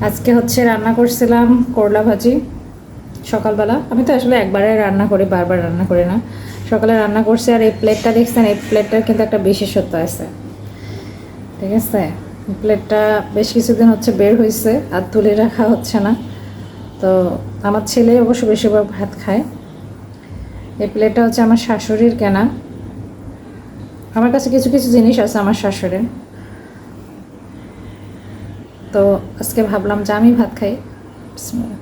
আজকে হচ্ছে রান্না করছিলাম করলা ভাজি সকালবেলা। আমি তো আসলে একবারে রান্না করি, বারবার রান্না করি না। সকালে রান্না করছি। আর এই প্লেটটা দেখছেন, এই প্লেটটার কিন্তু একটা বিশেষত্ব আছে, ঠিক আছে? প্লেটটা বেশ কিছুদিন হচ্ছে বের হয়েছে আর তুলে রাখা হচ্ছে না। তো আমার ছেলে অবশ্য বেশিরভাগ ভাত খায়। এই প্লেটটা হচ্ছে আমার শাশুড়ির কেনা। আমার কাছে কিছু কিছু জিনিস আছে আমার শাশুড়ির, তো আজকে ভাবলাম যে আমি ভাত খাই। বিসমিল্লাহ।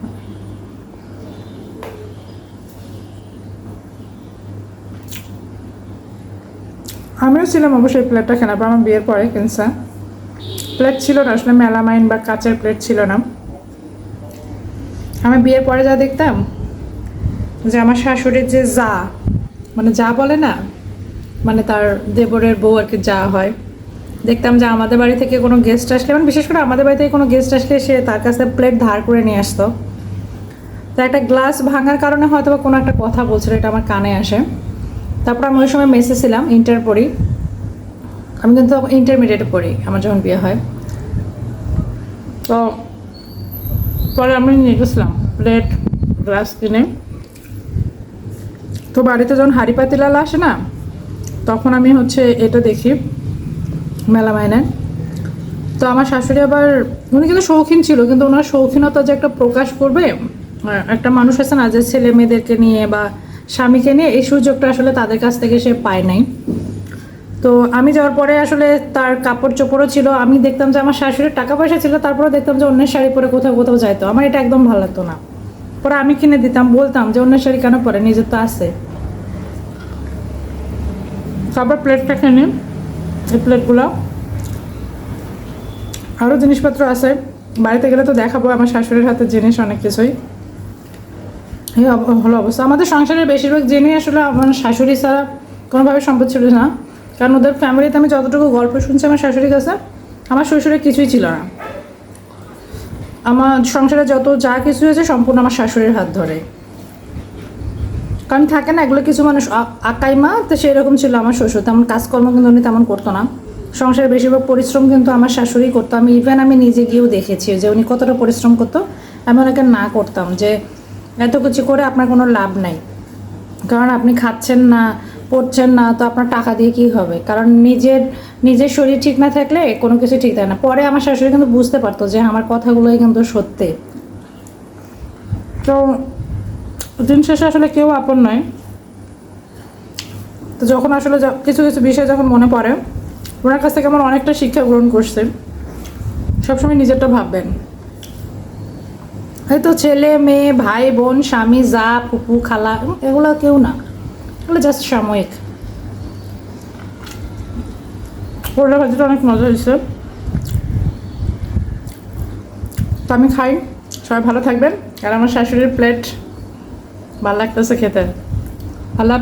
আমিও ছিলাম অবশ্যই প্লেটটা কেনার পর, আমার বিয়ের পরে কিনছে। প্লেট ছিল না আসলে, মেলামাইন বা কাচের প্লেট ছিল না। আমি বিয়ের পরে যা দেখতাম যে আমার শাশুড়ির যে যা, মানে যা বলে না, মানে তার দেবরের বউ আর কি যা হয়, দেখতাম যে আমাদের বাড়ি থেকে কোনো গেস্ট আসলে, মানে বিশেষ করে আমাদের বাড়ি থেকে কোনো গেস্ট আসলে সে তার কাছে প্লেট ধার করে নিয়ে আসতো। তো একটা গ্লাস ভাঙার কারণে হয়তো বা কোনো একটা কথা বলছিল, এটা আমার কানে আসে। তারপর আমি ওই সময় মেসে ছিলাম, ইন্টার পড়ি। আমি কিন্তু ইন্টারমিডিয়েটে পড়ি আমার যখন বিয়ে হয়। তো পরে আমি নিয়ে গেছিলাম প্লেট গ্লাস কিনে। তো বাড়িতে যখন হাঁড়ি পাতিলাল আসে না, তখন আমি হচ্ছে এটা দেখি মেলামাইনে। তো আমার শাশুড়ি আবার, উনি কিন্তু শৌখিন ছিল, কিন্তু ওনার শৌখিনতা যে একটা প্রকাশ করবে, একটা মানুষ আছে না যে ছেলে মেয়েদেরকে নিয়ে বা স্বামীকে নিয়ে, এই সুযোগটা আসলে তাদের কাছ থেকে সে পায় নাই। তো আমি যাওয়ার পরে আসলে তার কাপড় চোপড়ও ছিল, আমি দেখতাম যে আমার শাশুড়ির টাকা পয়সা ছিল, তারপরে দেখতাম যে অন্যের শাড়ি পরে কোথাও কোথাও যাইতো। আমার এটা একদম ভালো লাগতো না। পরে আমি কিনে দিতাম, বলতাম যে অন্যের শাড়ি কেন পরে, নিজের তো আছে। তারপর প্লেটটা কিনে, এই প্লেটগুলো আরও জিনিসপত্র আছে, বাড়িতে গেলে তো দেখাবো আমার শাশুড়ির হাতের জিনিস অনেক কিছুই। এই হলো অবস্থা। আমাদের সংসারের বেশিরভাগ জিনিস আসলে আমার শাশুড়ি ছাড়া কোনোভাবে সম্ভব ছিল না, কারণ ওদের ফ্যামিলিতে আমি যতটুকু গল্প শুনছি আমার শাশুড়ির কাছে, আমার শ্বশুরের কিছুই ছিল না। আমার সংসারে যত যা কিছু হয়েছে সম্পূর্ণ আমার শাশুড়ির হাত ধরে। কারণ থাকে না এগুলো কিছু মানুষ আকাইমা, তো সেই রকম ছিল আমার শ্বশুর। তেমন কাজকর্ম কিন্তু উনি তেমন করতো না। সংসারের বেশিরভাগ পরিশ্রম কিন্তু আমার শাশুড়ি করতো। আমি নিজে গিয়েও দেখেছি যে উনি কতটা পরিশ্রম করতো। আমি ওনাকে না করতাম যে এত কিছু করে আপনার কোনো লাভ নাই, কারণ আপনি খাচ্ছেন না, পড়ছেন না, তো আপনার টাকা দিয়ে কী হবে? কারণ নিজের শরীর ঠিক না থাকলে কোনো কিছু ঠিক থাকে না। পরে আমার শাশুড়ি কিন্তু বুঝতে পারতো যে আমার কথাগুলোই কিন্তু সত্যি। তো দিন শেষে আসলে কেউ আপন নয়। তো যখন আসলে কিছু কিছু বিষয় যখন মনে পড়ে, ওনার কাছ থেকে আমার অনেকটা শিক্ষা গ্রহণ করছে। সবসময় নিজেরটা ভাববেন। হয়তো ছেলে মেয়ে ভাই বোন স্বামী যা ফুপু খালা এগুলো কেউ না, এগুলো জাস্ট সাময়িক। করলা ভাজিটা অনেক মজা হয়েছে, তো আমি খাই। সবাই ভালো থাকবেন। আর আমার শাশুড়ির প্লেট ভালো লাগতেছে খেতে। আল্লাহ।